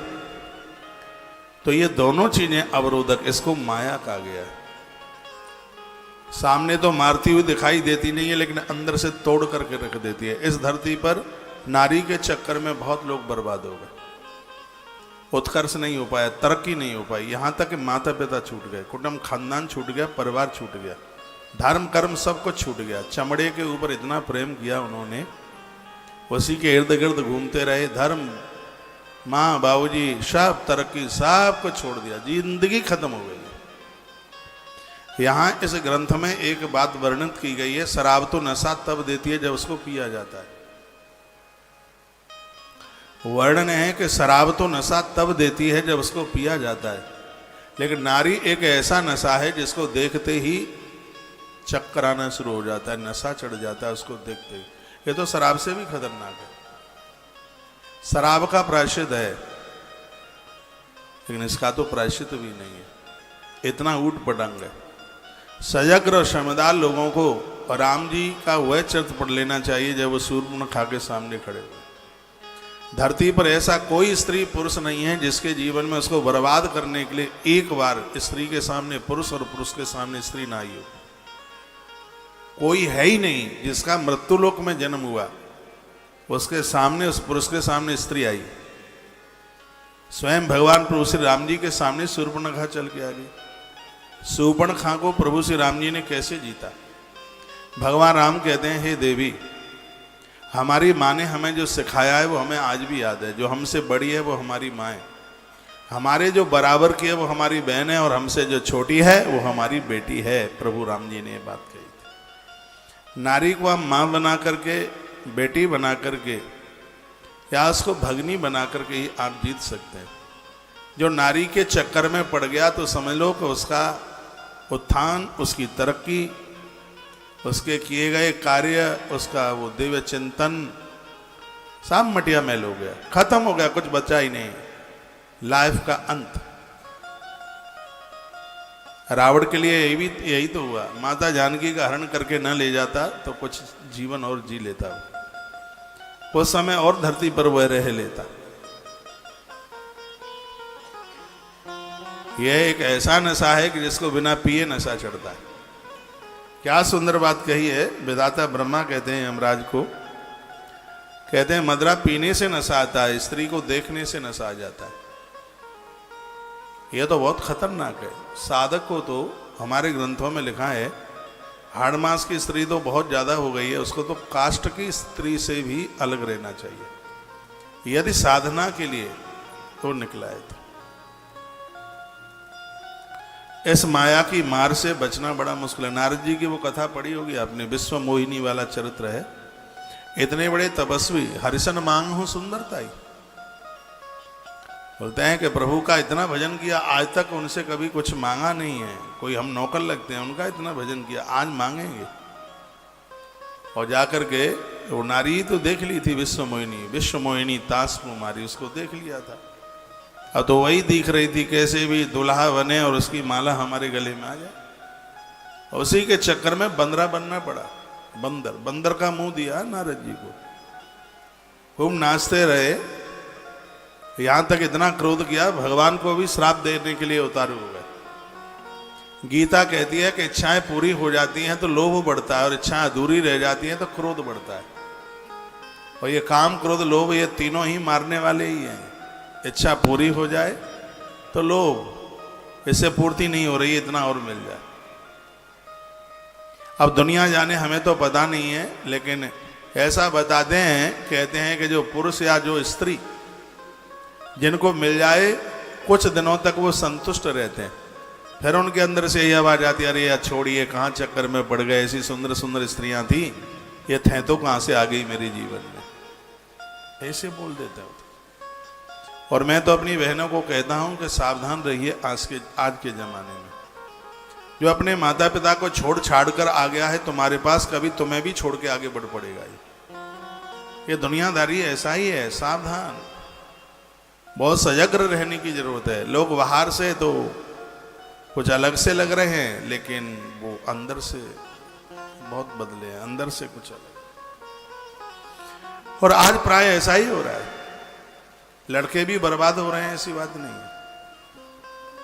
तो ये दोनों चीजें अवरोधक, इसको माया कहा गया है। सामने तो मारती हुई दिखाई देती नहीं है, लेकिन अंदर से तोड़ करके रख देती है। इस धरती पर नारी के चक्कर में बहुत लोग बर्बाद हो गए, उत्कर्ष नहीं हो पाया, तरक्की नहीं हो पाई, यहां तक कि माता पिता छूट गए, कुटुंब खानदान छूट गया, परिवार छूट गया, धर्म कर्म सब कुछ छूट गया। चमड़े के ऊपर इतना प्रेम किया उन्होंने, उसी के इर्द गिर्द घूमते रहे, धर्म माँ बाबूजी सब तरक्की सब कुछ छोड़ दिया, जिंदगी खत्म हो गई। यहां इस ग्रंथ में एक बात वर्णित की गई है, शराब तो नशा तब देती है जब उसको पिया जाता है। वर्णन है कि शराब तो नशा तब देती है जब उसको पिया जाता है, लेकिन नारी एक ऐसा नशा है जिसको देखते ही चक्कर आना शुरू हो जाता है, नशा चढ़ जाता है उसको देखते ही। ये तो शराब से भी खतरनाक है, शराब का प्रायश्चित है, लेकिन इसका तो प्रायश्चित भी नहीं है, इतना ऊट पटांग है। सजग और समझदार लोगों को राम जी का वह चरित्र पढ़ लेना चाहिए जब वो शूर्पणखा के सामने खड़े हुए। धरती पर ऐसा कोई स्त्री पुरुष नहीं है जिसके जीवन में उसको बर्बाद करने के लिए एक बार स्त्री के सामने पुरुष और पुरुष के सामने स्त्री ना आई हो। कोई है ही नहीं जिसका मृत्युलोक में जन्म हुआ उसके सामने, उस पुरुष के सामने स्त्री आई। स्वयं भगवान प्रभु श्री राम जी के सामने शूर्पणखा चल के आ गई। शूर्पणखा को प्रभु श्री राम जी ने कैसे जीता? भगवान राम कहते हैं, हे देवी, हमारी माँ ने हमें जो सिखाया है वो हमें आज भी याद है। जो हमसे बड़ी है वो हमारी माँ है, हमारे जो बराबर की है वो हमारी बहन है, और हमसे जो छोटी है वो हमारी बेटी है। प्रभु राम जी ने ये बात कही थी। नारी को आप माँ बना करके, बेटी बना करके, या उसको भगनी बना करके ही आप जीत सकते हैं। जो नारी के चक्कर में पड़ गया तो समझ लो कि उसका उत्थान, उसकी तरक्की, उसके किए गए कार्य, उसका वो दिव्य चिंतन सब मटिया मैल हो गया, खत्म हो गया, कुछ बचा ही नहीं, लाइफ का अंत। रावण के लिए यही तो हुआ, माता जानकी का हरण करके न ले जाता तो कुछ जीवन और जी लेता, उस समय और धरती पर वह रह लेता। यह एक ऐसा नशा है कि जिसको बिना पिए नशा चढ़ता है। क्या सुंदर बात कही है। विधाता ब्रह्मा कहते हैं यमराज को, कहते हैं मदरा पीने से नशा आता है, स्त्री को देखने से नशा आ जाता है। यह तो बहुत खतरनाक है। साधक को तो हमारे ग्रंथों में लिखा है, हाड़ मास की स्त्री तो बहुत ज्यादा हो गई है, उसको तो काष्ठ की स्त्री से भी अलग रहना चाहिए यदि साधना के लिए तो निकला है। तो इस माया की मार से बचना बड़ा मुश्किल है। नारद जी की वो कथा पढ़ी होगी आपने, विश्व मोहिनी वाला चरित्र है। इतने बड़े तपस्वी, हरिशन मांग हूं सुंदरताई, बोलते हैं कि प्रभु का इतना भजन किया, आज तक उनसे कभी कुछ मांगा नहीं है, कोई हम नौकर लगते हैं, उनका इतना भजन किया, आज मांगेंगे। और जाकर के वो नारी तो देख ली थी विश्व मोहिनी ताश कुमारी, उसको देख लिया था। अब तो वही दिख रही थी कैसे भी दुल्हा बने और उसकी माला हमारे गले में आ जाए। उसी के चक्कर में बंदरा बनना पड़ा। बंदर का मुंह दिया नारद जी को, खूब नाचते रहे, यहां तक इतना क्रोध किया भगवान को भी श्राप देने के लिए उतारू हो गए। गीता कहती है कि इच्छाएं पूरी हो जाती हैं तो लोभ बढ़ता है, और इच्छाएं अधूरी रह जाती हैं तो क्रोध बढ़ता है। और ये काम, क्रोध, लोभ, ये तीनों ही मारने वाले ही हैं। इच्छा पूरी हो जाए तो लोभ, इससे पूर्ति नहीं हो रही, इतना और मिल जाए। अब दुनिया जाने, हमें तो पता नहीं है, लेकिन ऐसा बताते हैं, कहते हैं कि जो पुरुष या जो स्त्री जिनको मिल जाए कुछ दिनों तक वो संतुष्ट रहते हैं, फिर उनके अंदर से यह आवाज आती है, अरे यार छोड़िए, कहाँ चक्कर में पड़ गए, ऐसी सुंदर सुंदर स्त्रियां थी, ये थे तो कहाँ से आ गई मेरे जीवन में। ऐसे बोल देते हो। और मैं तो अपनी बहनों को कहता हूं कि सावधान रहिए आज के जमाने में। जो अपने माता पिता को छोड़ छाड़ कर आ गया है तुम्हारे पास, कभी तुम्हें भी छोड़ के आगे बढ़ पड़ेगा। ये दुनियादारी ऐसा ही है, सावधान, बहुत सजग रहने की जरूरत है। लोग बाहर से तो कुछ अलग से लग रहे हैं, लेकिन वो अंदर से बहुत बदले हैं, अंदर से कुछ अलग। और आज प्राय ऐसा ही हो रहा है, लड़के भी बर्बाद हो रहे हैं, ऐसी बात नहीं है।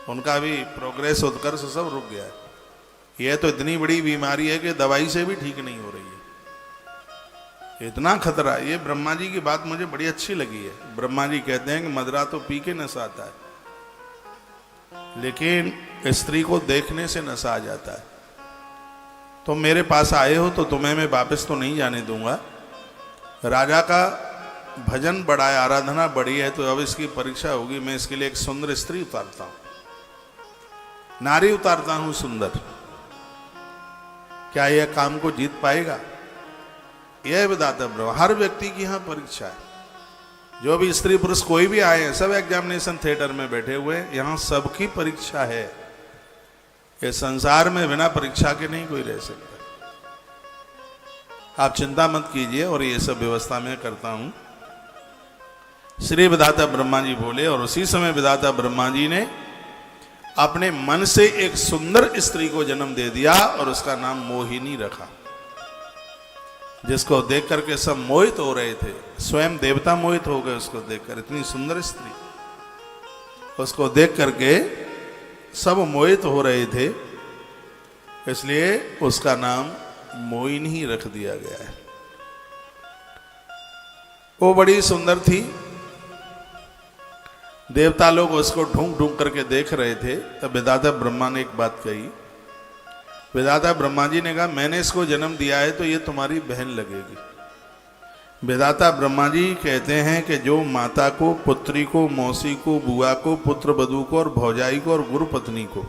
उनका भी प्रोग्रेस, उत्कर्ष सब रुक गया है। यह तो इतनी बड़ी बीमारी है कि दवाई से भी ठीक नहीं हो रही है, इतना खतरा। ये ब्रह्मा जी की बात मुझे बड़ी अच्छी लगी है। ब्रह्मा जी कहते हैं कि मदरा तो पी के नशा आता है, लेकिन स्त्री को देखने से नशा आ जाता है। तुम मेरे पास आए हो तो तुम्हें मैं वापस तो नहीं जाने दूंगा। राजा का भजन बड़ा है, आराधना बड़ी है, तो अब इसकी परीक्षा होगी। मैं इसके लिए एक सुंदर स्त्री उतारता हूं, नारी उतारता हूं सुंदर। क्या यह काम को जीत पाएगा? यह विधाता ब्रह्म। हर व्यक्ति की यहां परीक्षा है। जो भी स्त्री पुरुष कोई भी आए हैं, सब एग्जामिनेशन थिएटर में बैठे हुए हैं, यहां सबकी परीक्षा है। इस संसार में बिना परीक्षा के नहीं कोई रह सकता। आप चिंता मत कीजिए, और ये सब व्यवस्था मैं करता हूं। श्री विधाता ब्रह्मा जी बोले, और उसी समय विधाता ब्रह्मा जी ने अपने मन से एक सुंदर स्त्री को जन्म दे दिया, और उसका नाम मोहिनी रखा, जिसको देख करके सब मोहित हो रहे थे। स्वयं देवता मोहित हो गए उसको देखकर। इतनी सुंदर स्त्री, उसको देख करके सब मोहित हो रहे थे, इसलिए उसका नाम मोहिनी रख दिया गया है। वो बड़ी सुंदर थी। देवता लोग उसको ढूंढ ढूंढ करके देख रहे थे। तब विधाता ब्रह्मा ने एक बात कही। विधाता ब्रह्मा जी ने कहा, मैंने इसको जन्म दिया है तो ये तुम्हारी बहन लगेगी। विधाता ब्रह्मा जी कहते हैं कि जो माता को, पुत्री को, मौसी को, बुआ को, पुत्र वधू को, और भौजाई को, और गुरु पत्नी को,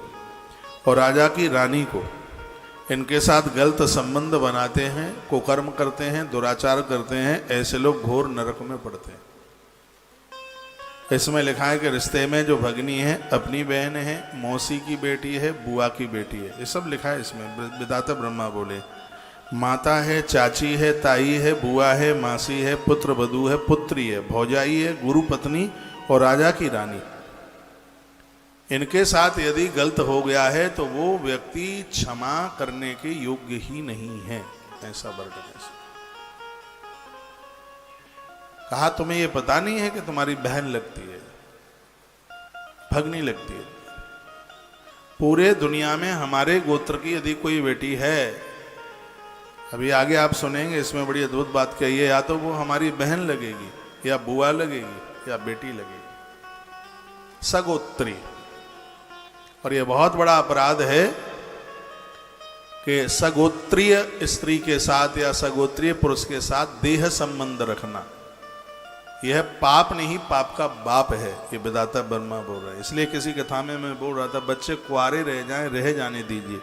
और राजा की रानी को, इनके साथ गलत संबंध बनाते हैं, कुकर्म करते हैं, दुराचार करते हैं, ऐसे लोग घोर नरक में पड़ते हैं। इसमें लिखा है कि रिश्ते में जो भगनी है, अपनी बहन है, मौसी की बेटी है, बुआ की बेटी है, ये सब लिखा है इसमें। विधाता ब्रह्मा बोले, माता है, चाची है, ताई है, बुआ है, मासी है, पुत्र वधू है, पुत्री है, भौजाई है, गुरु पत्नी और राजा की रानी, इनके साथ यदि गलत हो गया है तो वो व्यक्ति क्षमा करने के योग्य ही नहीं है। ऐसा वर्णन है। कहा, तुम्हें ये पता नहीं है कि तुम्हारी बहन लगती है, भगनी लगती है। पूरे दुनिया में हमारे गोत्र की यदि कोई बेटी है, अभी आगे आप सुनेंगे, इसमें बड़ी अद्भुत बात कही है, या तो वो हमारी बहन लगेगी, या बुआ लगेगी, या बेटी लगेगी, सगोत्री। और ये बहुत बड़ा अपराध है कि सगोत्रीय स्त्री के साथ या सगोत्रीय पुरुष के साथ देह संबंध रखना। यह पाप नहीं, पाप का बाप है। ये विधाता ब्रह्मा बोल रहे हैं। इसलिए किसी कथा में मैं बोल रहा था, बच्चे कुआरे रह जाएं, रह जाने दीजिए,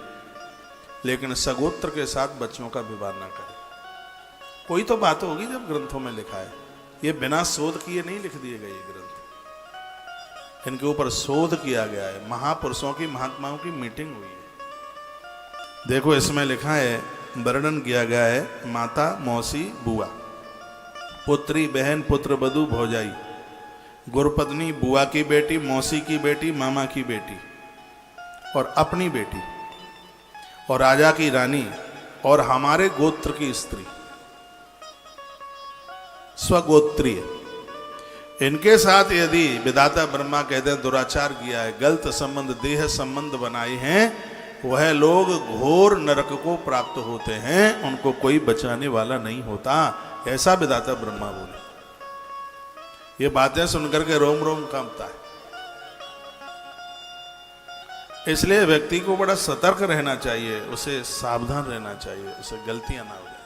लेकिन सगोत्र के साथ बच्चों का विवाह ना करें। कोई तो बात होगी जब ग्रंथों में लिखा है। ये बिना शोध किए नहीं लिख दिए गए ये ग्रंथ, इनके ऊपर शोध किया गया है। महापुरुषों की, महात्माओं की मीटिंग हुई है। देखो इसमें लिखा है, वर्णन किया गया है, माता, मौसी, बुआ, पुत्री, बहन, पुत्र वधू, भौजाई, गुरुपत्नी, बुआ की बेटी, मौसी की बेटी, मामा की बेटी, और अपनी बेटी, और राजा की रानी, और हमारे गोत्र की स्त्री, स्वगोत्रीय, इनके साथ यदि विधाता ब्रह्मा कहते हैं दुराचार किया है, गलत संबंध, देह संबंध बनाए हैं, वह लोग घोर नरक को प्राप्त होते हैं। उनको कोई बचाने वाला नहीं होता। ऐसा विधाता ब्रह्मा बोले। ये बातें सुनकर के रोम रोम कांपता है। इसलिए व्यक्ति को बड़ा सतर्क रहना चाहिए, उसे सावधान रहना चाहिए, उसे गलतियां ना हो जाए।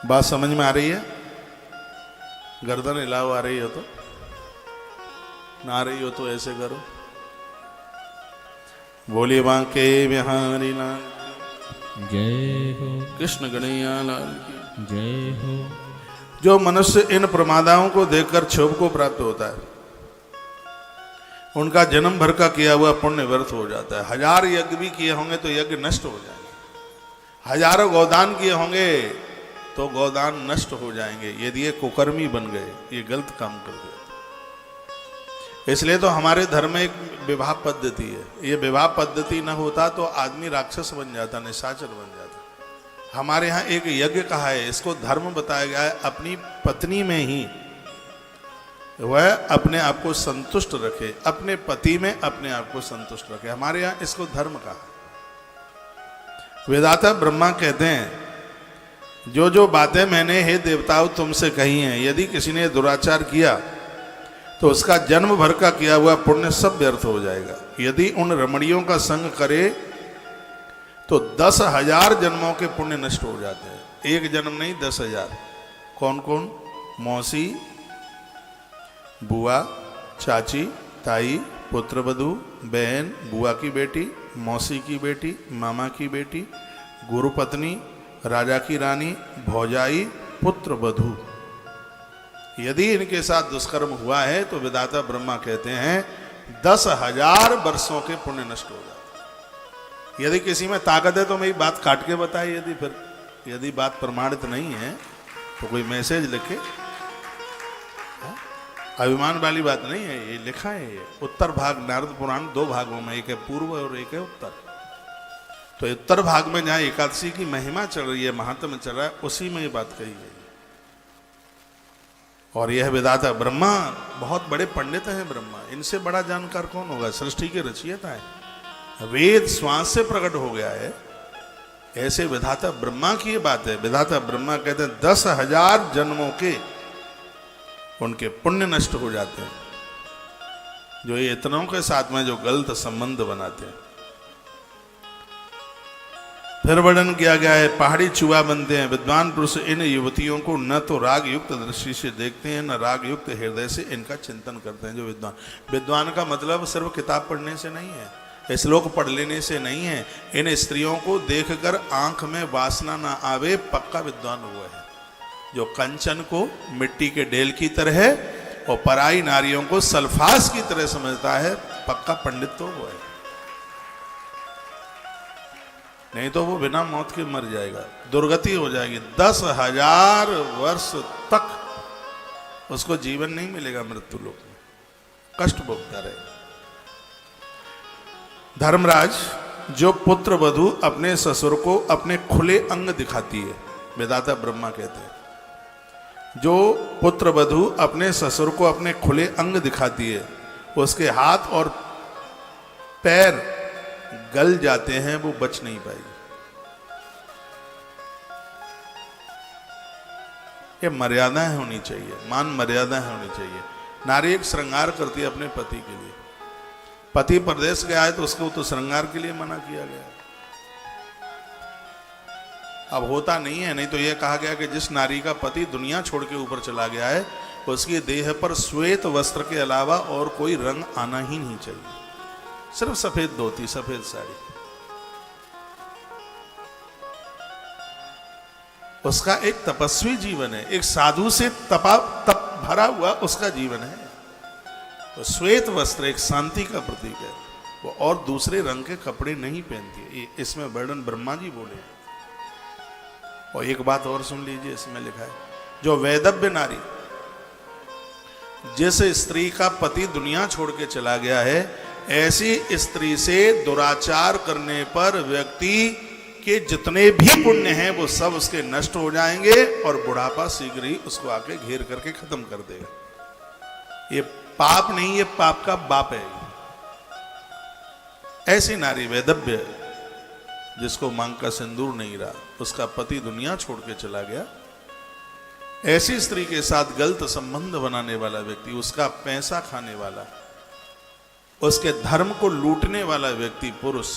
बात समझ में आ रही है? गर्दन हिलाओ, आ रही हो तो, ना आ रही हो तो ऐसे करो। बोलिए बांके बिहारी लाल। जय हो कृष्ण कन्हैया लाल की। जय हो। जो मनुष्य इन प्रमादाओं को देखकर क्षोभ को प्राप्त होता है, उनका जन्म भर का किया हुआ पुण्य व्यर्थ हो जाता है। 1000 यज्ञ भी किए होंगे तो यज्ञ नष्ट हो जाएंगे, हजारों गोदान किए होंगे तो गोदान नष्ट हो जाएंगे, यदि ये कुकर्मी बन गए, ये गलत काम कर गए। इसलिए तो हमारे धर्म में एक विवाह पद्धति है। ये विवाह पद्धति न होता तो आदमी राक्षस बन जाता, निशाचर बन जाता। हमारे यहाँ एक यज्ञ कहा है, इसको धर्म बताया गया है। अपनी पत्नी में ही वह अपने आप को संतुष्ट रखे, अपने पति में अपने आप को संतुष्ट रखे। हमारे यहाँ इसको धर्म कहा है। वेदाता ब्रह्मा कहते हैं, जो जो बातें मैंने हे देवताओं तुमसे कही हैं, यदि किसी ने दुराचार किया तो उसका जन्म भर का किया हुआ पुण्य सब व्यर्थ हो जाएगा। यदि उन रमणियों का संग करे तो 10,000 जन्मों के पुण्य नष्ट हो जाते हैं। एक जन्म नहीं, 10,000। कौन कौन? मौसी, बुआ, चाची, ताई, पुत्रवधू, बहन, बुआ की बेटी, मौसी की बेटी, मामा की बेटी, गुरु पत्नी, राजा की रानी, भौजाई, पुत्रवधू। यदि इनके साथ दुष्कर्म हुआ है तो विधाता ब्रह्मा कहते हैं 10,000 वर्षों के पुण्य नष्ट हो जाते। यदि किसी में ताकत है तो मेरी बात काट के बताए, यदि बात प्रमाणित नहीं है तो कोई मैसेज लिखे। अभिमान वाली बात नहीं है, ये लिखा है। ये उत्तर भाग नारद पुराण 2 भागों में, एक है पूर्व और एक है उत्तर। तो उत्तर भाग में जहां एकादशी की महिमा चल रही है, महात्म्य चल रहा है, उसी में ये बात कही गई। और यह विधाता ब्रह्मा बहुत बड़े पंडित हैं। ब्रह्मा, इनसे बड़ा जानकार कौन होगा? सृष्टि के रचयिता है, वेद श्वास से प्रकट हो गया है। ऐसे विधाता ब्रह्मा की ये बात है। विधाता ब्रह्मा कहते हैं 10,000 जन्मों के उनके पुण्य नष्ट हो जाते हैं, जो ये इतनों के साथ में जो गलत संबंध बनाते हैं। फिर वर्णन किया गया है, पहाड़ी चूहा बनते हैं। विद्वान पुरुष इन युवतियों को न तो राग युक्त दृष्टि से देखते हैं, न राग युक्त हृदय से इनका चिंतन करते हैं। जो विद्वान का मतलब सिर्फ किताब पढ़ने से नहीं है, श्लोक पढ़ लेने से नहीं है। इन स्त्रियों को देखकर आंख में वासना ना आवे, पक्का विद्वान हुआ है। जो कंचन को मिट्टी के ढेल की तरह और पराई नारियों को सल्फास की तरह समझता है, पक्का पंडित तो वो है। नहीं तो वो बिना मौत के मर जाएगा, दुर्गति हो जाएगी। 10,000 वर्ष तक उसको जीवन नहीं मिलेगा, मृत्यु लोक में कष्ट भोगता रहेगा। धर्मराज, जो पुत्र वधू अपने ससुर को अपने खुले अंग दिखाती है, वेदाता ब्रह्मा कहते हैं, जो पुत्र वधू अपने ससुर को अपने खुले अंग दिखाती है, उसके हाथ और पैर गल जाते हैं, वो बच नहीं पाएगी। ये मर्यादाएं होनी चाहिए, मान मर्यादाएं होनी चाहिए। नारी एक श्रृंगार करती है अपने पति के लिए। पति परदेश गया है तो उसको तो श्रृंगार के लिए मना किया गया। अब होता नहीं है, नहीं तो यह कहा गया कि जिस नारी का पति दुनिया छोड़ के ऊपर चला गया है, उसकी देह पर श्वेत वस्त्र के अलावा और कोई रंग आना ही नहीं चाहिए, सिर्फ सफेद धोती, सफेद साड़ी। उसका एक तपस्वी जीवन है, एक साधु से तप भरा हुआ उसका जीवन है। तो श्वेत वस्त्र एक शांति का प्रतीक है, वो और दूसरे रंग के कपड़े नहीं पहनती है। इसमें वर्णन ब्रह्मा जी बोले। और एक बात और सुन लीजिए, इसमें लिखा है, जो वैदव्य नारी, जिस स्त्री का पति दुनिया छोड़ के चला गया है, ऐसी स्त्री से दुराचार करने पर व्यक्ति के जितने भी पुण्य हैं वो सब उसके नष्ट हो जाएंगे और बुढ़ापा शीघ्र ही उसको आके घेर करके खत्म कर देगा। ये पाप नहीं, ये पाप का बाप है। ऐसी नारी वैदव्य, जिसको मांग का सिंदूर नहीं रहा, उसका पति दुनिया छोड़ के चला गया, ऐसी स्त्री के साथ गलत संबंध बनाने वाला व्यक्ति, उसका पैसा खाने वाला, उसके धर्म को लूटने वाला व्यक्ति, पुरुष,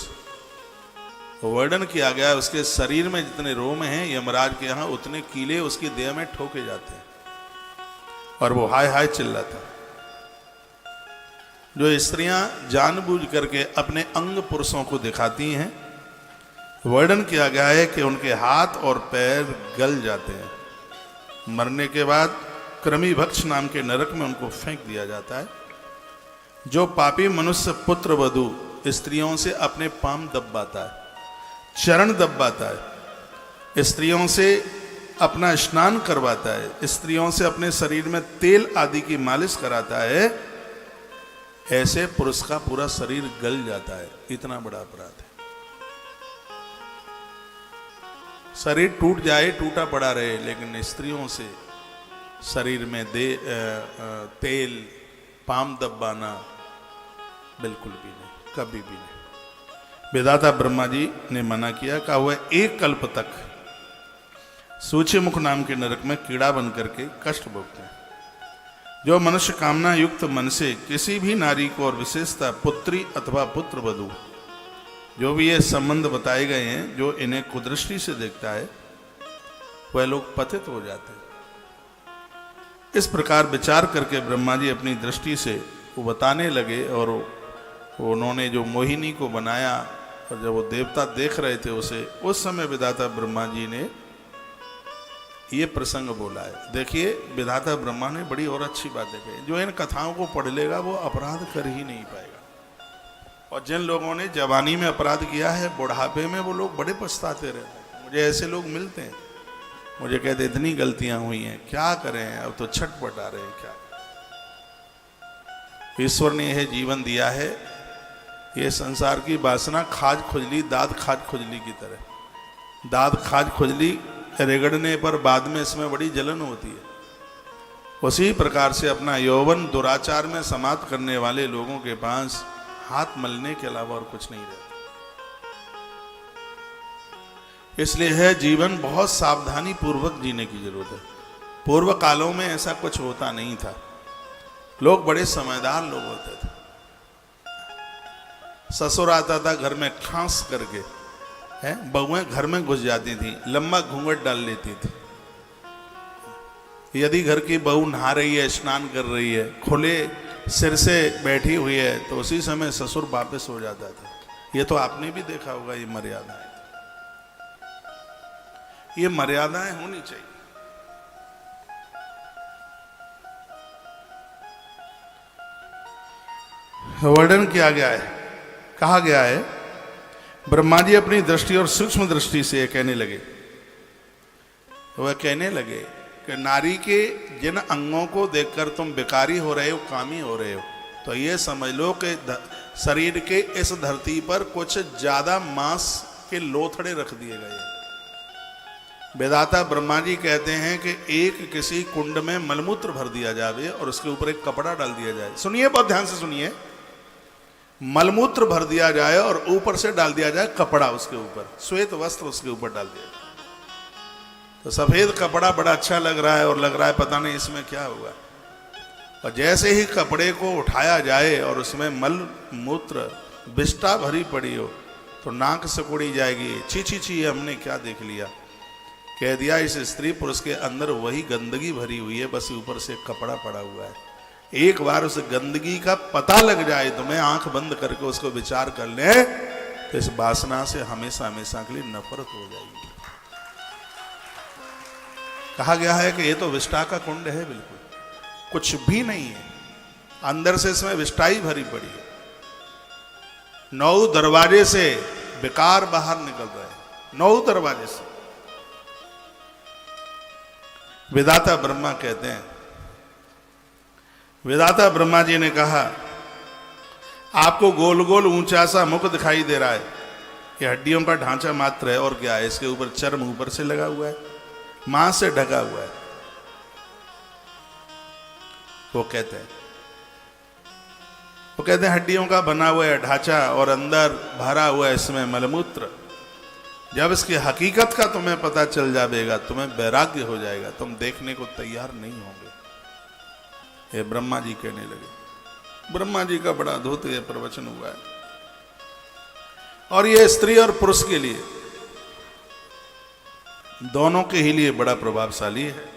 वर्णन किया गया है, उसके शरीर में जितने रोम हैं यमराज के यहाँ उतने कीले उसकी देह में ठोके जाते हैं और वो हाय हाय चिल्लाता है। जो स्त्रियां जानबूझ करके अपने अंग पुरुषों को दिखाती हैं, वर्णन किया गया है कि उनके हाथ और पैर गल जाते हैं। मरने के बाद कृमिभक्ष नाम के नरक में उनको फेंक दिया जाता है। जो पापी मनुष्य पुत्र वधू स्त्रियों से अपने पांव दबाता है, चरण दबाता है, स्त्रियों से अपना स्नान करवाता है, स्त्रियों से अपने शरीर में तेल आदि की मालिश कराता है, ऐसे पुरुष का पूरा शरीर गल जाता है। इतना बड़ा अपराध है। शरीर टूट जाए, टूटा पड़ा रहे, लेकिन स्त्रियों से शरीर में तेल पाम दबाना बिल्कुल भी नहीं, कभी भी नहीं। विधाता ब्रह्मा जी ने मना किया। कहा हुआ 1 कल्प तक सूचीमुख नाम के नरक में कीड़ा बन करके कष्ट भोगते हैं। जो मनुष्य कामना युक्त मन से किसी भी नारी को, और विशेषता पुत्री अथवा पुत्र वधू, जो भी ये संबंध बताए गए हैं, जो इन्हें कुदृष्टि से देखता है, वह लोग पतित हो जाते हैं। इस प्रकार विचार करके ब्रह्मा जी अपनी दृष्टि से वो बताने लगे, और उन्होंने जो मोहिनी को बनाया, और जब वो देवता देख रहे थे उसे, उस समय विधाता ब्रह्मा जी ने ये प्रसंग बोला है। देखिए, विधाता ब्रह्मा ने बड़ी और अच्छी बातें कही। जो इन कथाओं को पढ़ लेगा वो अपराध कर ही नहीं पाएगा। और जिन लोगों ने जवानी में अपराध किया है, बुढ़ापे में वो लोग बड़े पछताते रहते हैं। मुझे ऐसे लोग मिलते हैं, मुझे कहते इतनी गलतियां हुई हैं, क्या करें, अब तो छटपट आ रहे हैं। क्या ईश्वर ने यह जीवन दिया है, ये संसार की वासना खाज खुजली, दाद खाज खुजली की तरह। दाद खाज खुजली रेगड़ने पर बाद में इसमें बड़ी जलन होती है। उसी प्रकार से अपना यौवन दुराचार में समाप्त करने वाले लोगों के पास हाथ मलने के अलावा और कुछ नहीं रहता। इसलिए है जीवन बहुत सावधानी पूर्वक जीने की जरूरत है। पूर्व कालों में ऐसा कुछ होता नहीं था। लोग बड़े समझदार लोग होते थे। ससुर आता था घर में खांस करके, है, बहुएं घर में घुस जाती थी, लंबा घूंघट डाल लेती थी। यदि घर की बहू नहा रही है, स्नान कर रही है, खुले सिर से बैठी हुई है, तो उसी समय ससुर वापस हो जाता था। ये तो आपने भी देखा होगा। ये मर्यादाएं, ये मर्यादाएं होनी चाहिए। वर्णन किया गया है, कहा गया है, ब्रह्मा जी अपनी दृष्टि और सूक्ष्म दृष्टि से कहने लगे, वह कहने लगे कि नारी के जिन अंगों को देखकर तुम बेकारी हो रहे हो, कामी हो रहे हो, तो ये समझ लो कि शरीर के इस धरती पर कुछ ज्यादा मांस के लोथड़े रख दिए गए। वेदाता ब्रह्मा जी कहते हैं कि एक किसी कुंड में मलमूत्र भर दिया जाए और उसके ऊपर एक कपड़ा डाल दिया जाए। सुनिए, बहुत ध्यान से सुनिए। मलमूत्र भर दिया जाए और ऊपर से डाल दिया जाए कपड़ा, उसके ऊपर श्वेत वस्त्र उसके ऊपर डाल दिया जाए। तो सफेद कपड़ा बड़ा अच्छा लग रहा है, और लग रहा है पता नहीं इसमें क्या हुआ। और जैसे ही कपड़े को उठाया जाए और उसमें मल मूत्र विष्ठा भरी पड़ी हो, तो नाक सिकुड़ी जाएगी। छी छी छी, हमने क्या देख लिया। कह दिया इस स्त्री पुरुष के अंदर वही गंदगी भरी हुई है, बस ऊपर से कपड़ा पड़ा हुआ है। एक बार उस गंदगी का पता लग जाए, तुम्हें आंख बंद करके उसको विचार कर ले, तो इस वासना से हमेशा हमेशा के लिए नफरत हो जाएगी। कहा गया है कि ये तो विष्ठा का कुंड है, बिल्कुल कुछ भी नहीं है, अंदर से इसमें विष्ठा ही भरी पड़ी है। 9 दरवाजे से विकार बाहर निकल रहे हैं, 9 दरवाजे से। विधाता ब्रह्मा कहते हैं, विधाता ब्रह्मा जी ने कहा, आपको गोल गोल ऊंचा सा मुख दिखाई दे रहा है, ये हड्डियों का ढांचा मात्र है, और क्या है, इसके ऊपर चर्म ऊपर से लगा हुआ है, मांस से ढका हुआ है। वो कहते हैं हड्डियों का बना हुआ है ढांचा, और अंदर भरा हुआ है इसमें मलमूत्र। जब इसकी हकीकत का तुम्हें पता चल जाएगा, तुम्हें वैराग्य हो जाएगा, तुम देखने को तैयार नहीं होंगे। ये ब्रह्मा जी कहने लगे। ब्रह्मा जी का बड़ा अद्भुत ये प्रवचन हुआ है, और ये स्त्री और पुरुष के लिए, दोनों के ही लिए बड़ा प्रभावशाली है।